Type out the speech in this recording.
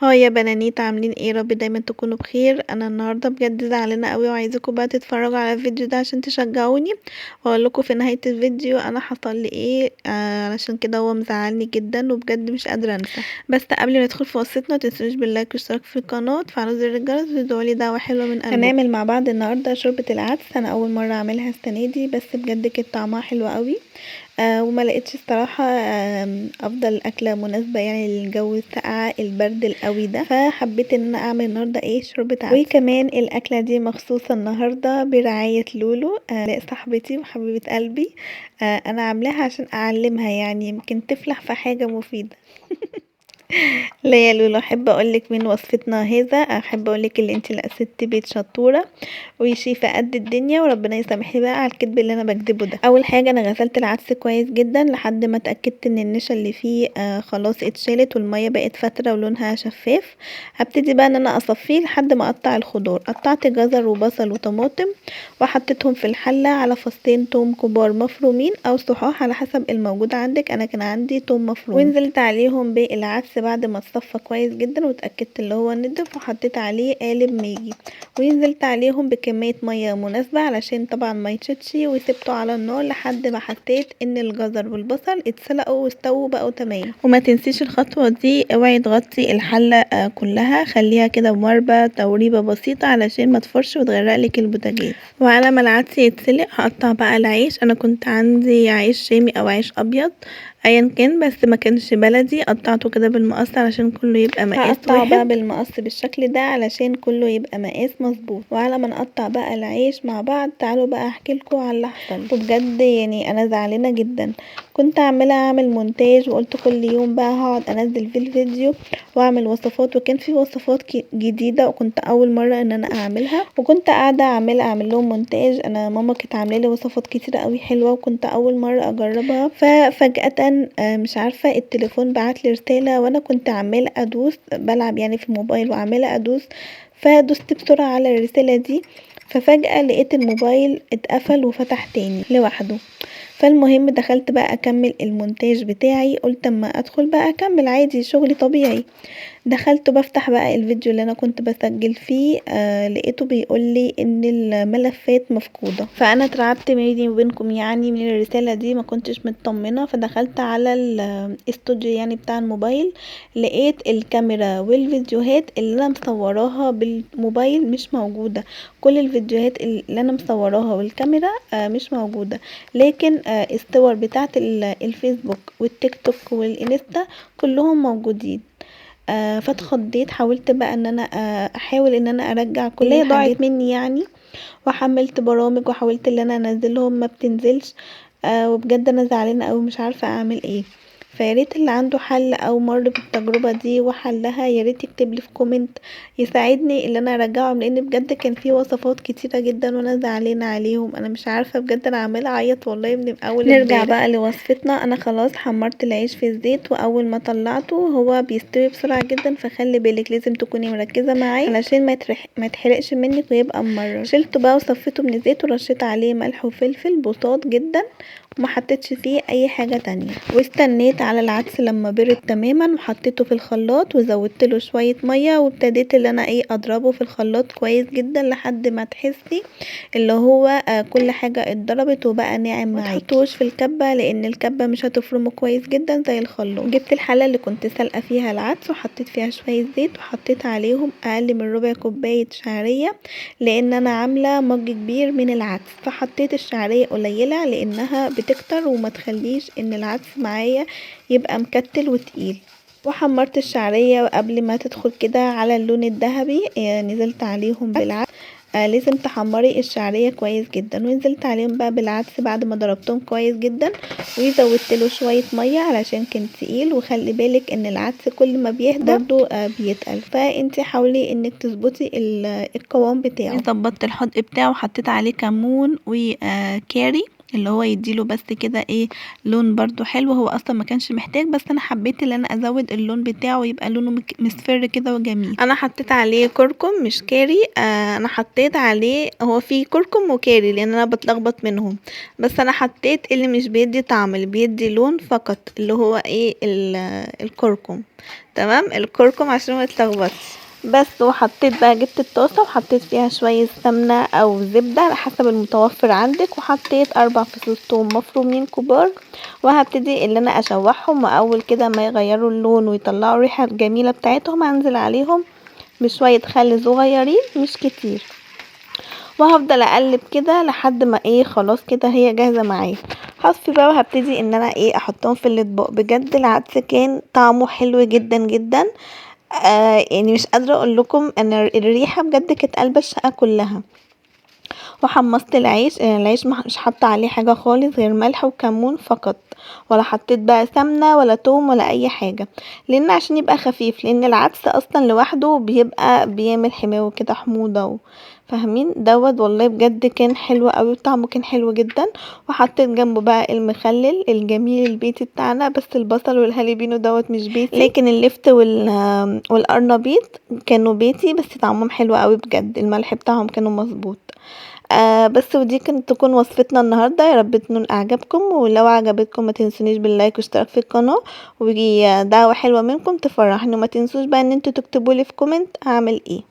هاي يا بنانيت، عاملين ايه؟ رب دايما تكونوا بخير. انا النهارده بجد زعلانه قوي وعايزاكم بقى تتفرجوا على الفيديو ده عشان تشجعوني واقول لكم في نهايه الفيديو انا حصل لي ايه. علشان كده هو مزعلني جدا وبجد مش قادره انسى. بس قبل ما ندخل في قصتنا متنسوش باللايك والاشتراك في القناه وتفعلوا زر الجرس وتدعولي دعوه حلوه من قلبكم. هنعمل مع بعض النهارده شوربه العدس. انا اول مره اعملها السنه دي بس بجد كانت طعمها حلو قوي. وما لقيتش الصراحة افضل اكلة مناسبة يعني للجو الساقعة البرد القوي ده، فحبيت ان انا اعمل النهاردة شوربة عدس. وكمان الاكلة دي مخصوصة النهاردة برعاية لولو، صاحبتي وحبيبة قلبي. انا عاملاها عشان اعلمها يعني يمكن تفلح في حاجة مفيدة. لا يا لولو، احب اقولك من وصفتنا هذا، احب اقولك اللي انت لا ست بيت شطوره وشيفه قد الدنيا، وربنا يسامحني بقى على الكدب اللي انا بكدبه ده. اول حاجه انا غسلت العدس كويس جدا لحد ما اتاكدت ان النشا اللي فيه خلاص اتشالت والميه بقت فتره ولونها شفاف. هبتدي بقى ان انا اصفيه لحد ما اقطع الخضار. قطعت جزر وبصل وطماطم وحطيتهم في الحله على فصين توم كبار مفرومين او صحاح على حسب الموجود عندك. انا كان عندي توم مفروم، ونزلت عليهم بالعدس بعد ما اتصفى كويس جدا واتاكدت اللي هو نضف، وحطيت عليه قالب ماجي ونزلت عليهم بكميه ميه مناسبه علشان طبعا ما يتشتش، وسبته على النار لحد ما حسيت ان الجزر والبصل اتسلقوا واستووا بقوا تمام. وما تنسيش الخطوه دي، اوعي تغطي الحله كلها، خليها كده بمربى توريبه بسيطه علشان ما تفرش وتغرقلك البوتاجاز. وعلى ما العدس يتسلق هقطع بقى العيش. انا كنت عندي عيش شامي او عيش ابيض ايا كان، بس ما كانش بلدي، قطعته كده بالمقص علشان كله يبقى مقاس واحد. هقطعه بقى بالمقص بالشكل ده علشان كله يبقى مقاس مظبوط. وعلى ما نقطع بقى العيش مع بعض تعالوا بقى احكي لكم على اللي حصل. وبجد يعني انا زعلانه جدا، كنت عامله اعمل مونتاج وقلت كل يوم بقى هقعد انزل في الفيديو واعمل وصفات، وكان في وصفات جديده وكنت اول مره ان انا اعملها، وكنت قاعده اعمل لهم مونتاج. انا ماما كانت عامله لي وصفات كتيره قوي حلوه وكنت اول مره اجربها، ففجاه مش عارفه التليفون بعتلي رساله وانا كنت عماله ادوس بلعب يعني في الموبايل وعماله ادوس، فدوست بسرعه على الرساله دي، ففجاه لقيت الموبايل اتقفل وفتح تاني لوحده. فالمهم دخلت بقى اكمل المونتاج بتاعي، قلت اما ادخل بقى اكمل عادي شغلي طبيعي. دخلت بفتح بقى الفيديو اللي انا كنت بسجل فيه، لقيته بيقولي ان الملفات مفقودة. فانا اترعبت بيني وبينكم يعني من الرسالة دي، ما كنتش مطمنة. فدخلت على الاستوديو يعني بتاع الموبايل، لقيت الكاميرا والفيديوهات اللي انا مصوراها بالموبايل مش موجودة. كل الفيديوهات اللي انا مصوراها والكاميرا مش موجودة، لكن الصور بتاعت الفيسبوك والتيك توك والانستا كلهم موجودين. فاتخضيت، حاولت بقى ان انا احاول ان انا ارجع كل الحاجات ضاعت مني يعني، وحملت برامج وحاولت ان انا انزلهم ما بتنزلش. وبجد انا زعلانه قوي مش عارفه اعمل ايه. فياريت اللي عنده حل او مر بالتجربه دي وحلها ياريت يكتب لي في كومنت يساعدني ان انا ارجعهم، لان بجد كان في وصفات كتيره جدا وانا زعلانه عليهم. انا مش عارفه بجد، انا عماله اعيط والله من اول. نرجع بقى لوصفتنا. انا خلاص حمرت العيش في الزيت، واول ما طلعته هو بيستوي بسرعه جدا، فخلي بالك لازم تكوني مركزه معاه علشان ما يتحرقش منك ويبقى ممرر. شلته بقى وصفيته من الزيت ورشيت عليه ملح وفلفل بساط جدا، وما حطيتش فيه اي حاجه تانية. واستنيت على العدس لما برد تماما وحطيته في الخلاط وزودت له شويه ميه، وابتديت اللي انا اضربه في الخلاط كويس جدا لحد ما تحسي اللي هو كل حاجه اتضربت وبقى ناعم معاكي. ما تحطوش في الكبه لان الكبه مش هتفرمه كويس جدا زي الخلاط. جبت الحله اللي كنت سالقه فيها العدس وحطيت فيها شويه زيت، وحطيت عليهم اقل من ربع كوبايه شعريه لان انا عامله مج كبير من العدس، فحطيت الشعريه قليله لانها بتكتر وما تخليش ان العدس معايا يبقى مكتل وتقيل. وحمرت الشعريه وقبل ما تدخل كده على اللون الذهبي نزلت عليهم بالعدس. لازم تحمري الشعريه كويس جدا، ونزلت عليهم بقى بالعدس بعد ما ضربتهم كويس جدا، وزودت له شويه ميه علشان كان تقيل. وخلي بالك ان العدس كل ما بيهدى برضو بيتقل، فانتي حاولي انك تظبطي القوام بتاعه. ظبطت الحدق بتاعه وحطيت عليه كمون وكاري اللي هو يديله بس كده ايه لون برضو حلو. هو اصلا ما كانش محتاج، بس انا حبيت ان انا ازود اللون بتاعه يبقى لونه مصفر كده وجميل. انا حطيت عليه كركم مش كاري. انا حطيت عليه، هو فيه كركم وكاري لان انا بتلخبط منهم، بس انا حطيت اللي مش بيدي طعم، اللي بيدي لون فقط، اللي هو ايه الكركم. تمام، الكركم عشان ما تلخبطش بس. وحطيت بقى، جبت الطاسة وحطيت فيها شوية سمنة او زبدة على حسب المتوفر عندك، وحطيت 4 فصوص توم مفرومين كبار، وهبتدي اللي انا اشوحهم، واول كده ما يغيروا اللون ويطلعوا الريحة الجميلة بتاعتهم هنزل عليهم بشوية خل صغيرين مش كتير، وهفضل اقلب كده لحد ما ايه خلاص كده هي جاهزة معايا. هصفي بقى وهبتدي ان انا ايه احطهم في الاطباق. بجد العدس كان طعمه حلو جدا جدا. يعني مش قادرة اقول لكم ان الريحة بجد كانت قلبة الشقة كلها. وحمصت العيش. العيش مش حاطه عليه حاجه خالص غير ملح وكمون فقط، ولا حطيت بقى سمنه ولا توم ولا اي حاجه، لان عشان يبقى خفيف، لان العدس اصلا لوحده بيبقى بيعمل حماوه كده حموضه فاهمين دوت. والله بجد كان حلو قوي وطعمه كان حلو جدا. وحطيت جنبه بقى المخلل الجميل البيتي بتاعنا، بس البصل والهالبينو دوت مش بيتي، لكن اللفت والقرنبيط كانوا بيتي، بس طعمهم حلو قوي بجد، الملح بتاعهم كانوا مظبوط. بس ودي كانت تكون وصفتنا النهارده، يا رب تكون اعجبكم، ولو عجبتكم ما تنسونيش باللايك واشتراك في القناه، ودعوه حلوه منكم تفرحني، وما تنسوش بقى ان انتوا تكتبوا لي في كومنت هعمل ايه.